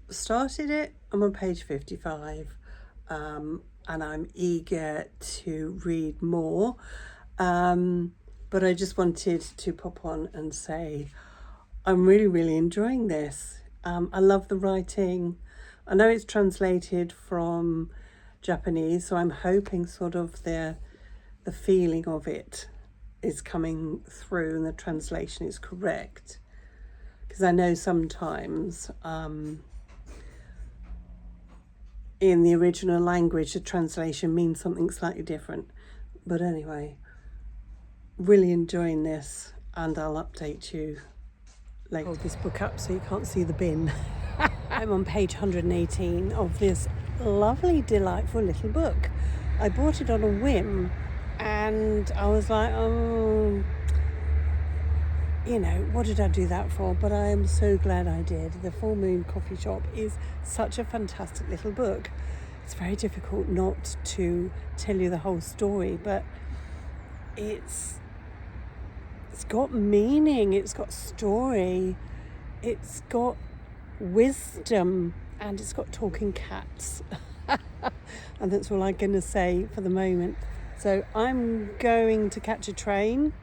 started it. I'm on page 55, and I'm eager to read more. But I just wanted to pop on and say I'm really enjoying this. I love the writing. I know it's translated from Japanese, so I'm hoping sort of the feeling of it is coming through and the translation is correct. Because I know sometimes in the original language, the translation means something slightly different. But anyway, really enjoying this, and I'll update you later. Hold this book up so you can't see the bin. I'm on page 118 of this lovely, delightful little book. I bought it on a whim, and I was like, oh, you know, what did I do that for? But I am so glad I did. The Full Moon Coffee Shop is such a fantastic little book. It's very difficult not to tell you the whole story, but it's got meaning, it's got story, it's got wisdom, and it's got talking cats. And that's all I'm going to say for the moment. So I'm going to catch a train.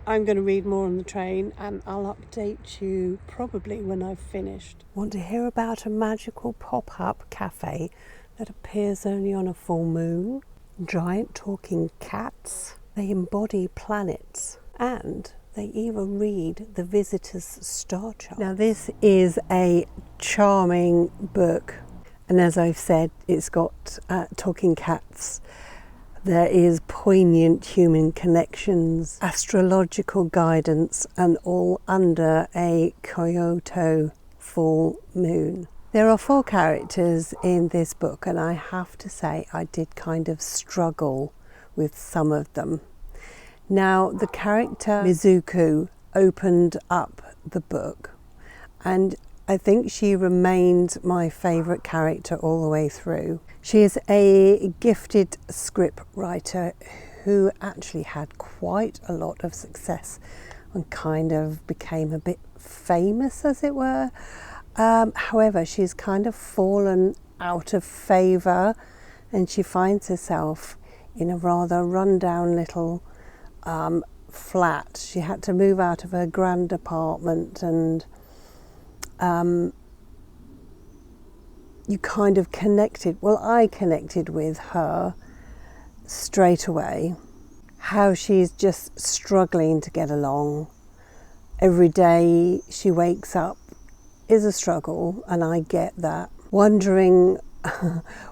I'm going to read more on the train, and I'll update you probably when I've finished. Want to hear about a magical pop-up cafe that appears only on a full moon? Giant talking cats. They embody planets, and they even read the visitor's star chart. Now this is a charming book, and as I've said, it's got talking cats. There is poignant human connections, astrological guidance, and all under a Kyoto full moon. There are 4 characters in this book, and I have to say I did kind of struggle with some of them. Now, the character Mizuku opened up the book, and I think she remained my favourite character all the way through. She is a gifted script writer who actually had quite a lot of success and kind of became a bit famous, as it were. However, she's kind of fallen out of favour, and she finds herself in a rather rundown little flat. She had to move out of her grand apartment, and you kind of connected, well, I connected with her straight away. How she's just struggling to get along. Every day she wakes up is a struggle, and I get that. Wondering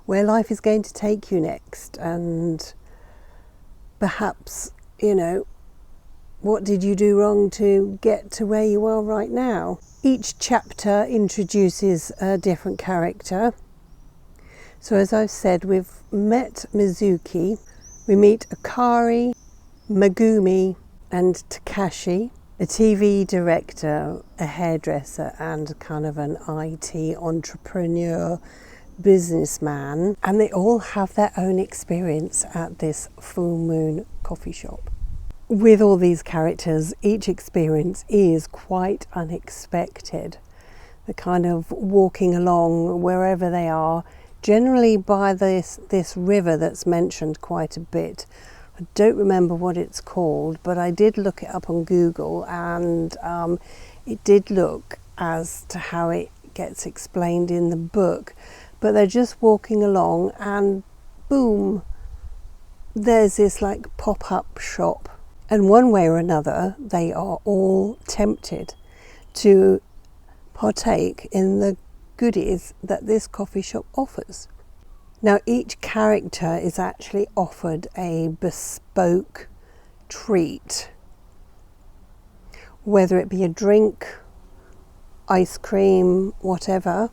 where life is going to take you next, and perhaps, you know, what did you do wrong to get to where you are right now? Each chapter introduces a different character. So as I've said, we've met Mizuki, we meet Akari, Megumi and Takashi, a TV director, a hairdresser and kind of an IT entrepreneur, businessman, and they all have their own experience at this Full Moon coffee shop. With all these characters, each experience is quite unexpected. They're kind of walking along wherever they are, generally by this river that's mentioned quite a bit. I don't remember what it's called, but I did look it up on Google, and it did look as to how it gets explained in the book. But they're just walking along, and boom, there's this like pop-up shop. And one way or another, they are all tempted to partake in the goodies that this coffee shop offers. Now, each character is actually offered a bespoke treat, whether it be a drink, ice cream, whatever.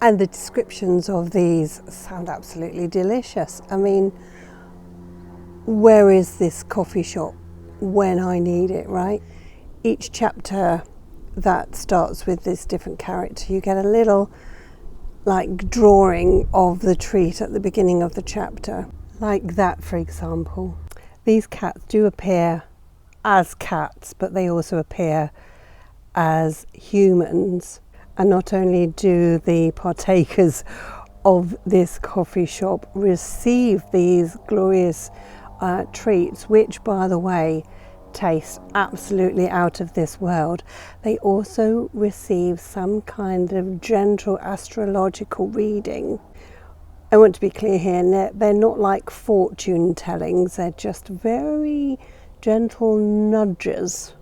And the descriptions of these sound absolutely delicious. I mean, where is this coffee shop when I need it, right? Each chapter that starts with this different character, you get a little like drawing of the treat at the beginning of the chapter. Like that, for example. These cats do appear as cats, but they also appear as humans. And not only do the partakers of this coffee shop receive these glorious treats, which, by the way, taste absolutely out of this world, they also receive some kind of gentle astrological reading. I want to be clear here, they're not like fortune tellings, they're just very gentle nudges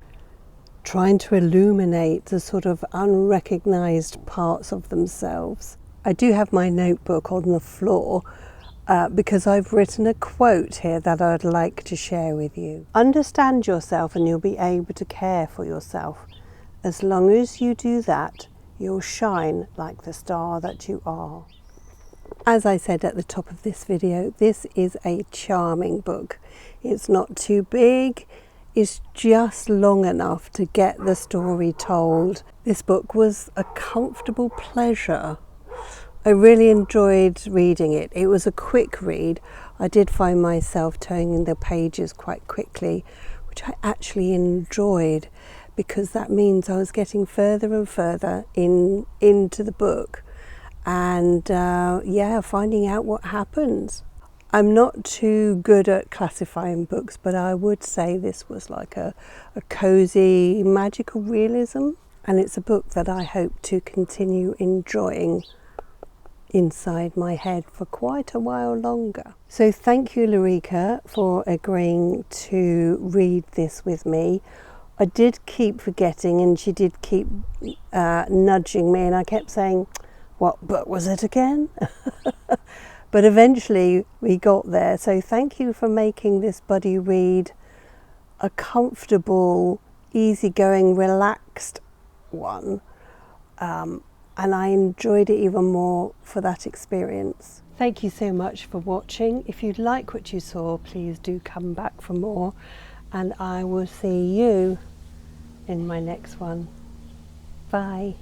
trying to illuminate the sort of unrecognized parts of themselves. I do have my notebook on the floor because I've written a quote here that I'd like to share with you. Understand yourself and you'll be able to care for yourself. As long as you do that, you'll shine like the star that you are. As I said at the top of this video, this is a charming book. It's not too big. Is just long enough to get the story told. This book was a comfortable pleasure. I really enjoyed reading it. It was a quick read. I did find myself turning the pages quite quickly, which I actually enjoyed because that means I was getting further and further into the book and finding out what happens. I'm not too good at classifying books, but I would say this was like a cozy magical realism, and it's a book that I hope to continue enjoying inside my head for quite a while longer. So thank you, Larica, for agreeing to read this with me. I did keep forgetting and she did keep nudging me, and I kept saying, what book was it again? But eventually we got there. So thank you for making this buddy read a comfortable, easygoing, relaxed one. And I enjoyed it even more for that experience. Thank you so much for watching. If you like what you saw, please do come back for more. And I will see you in my next one. Bye.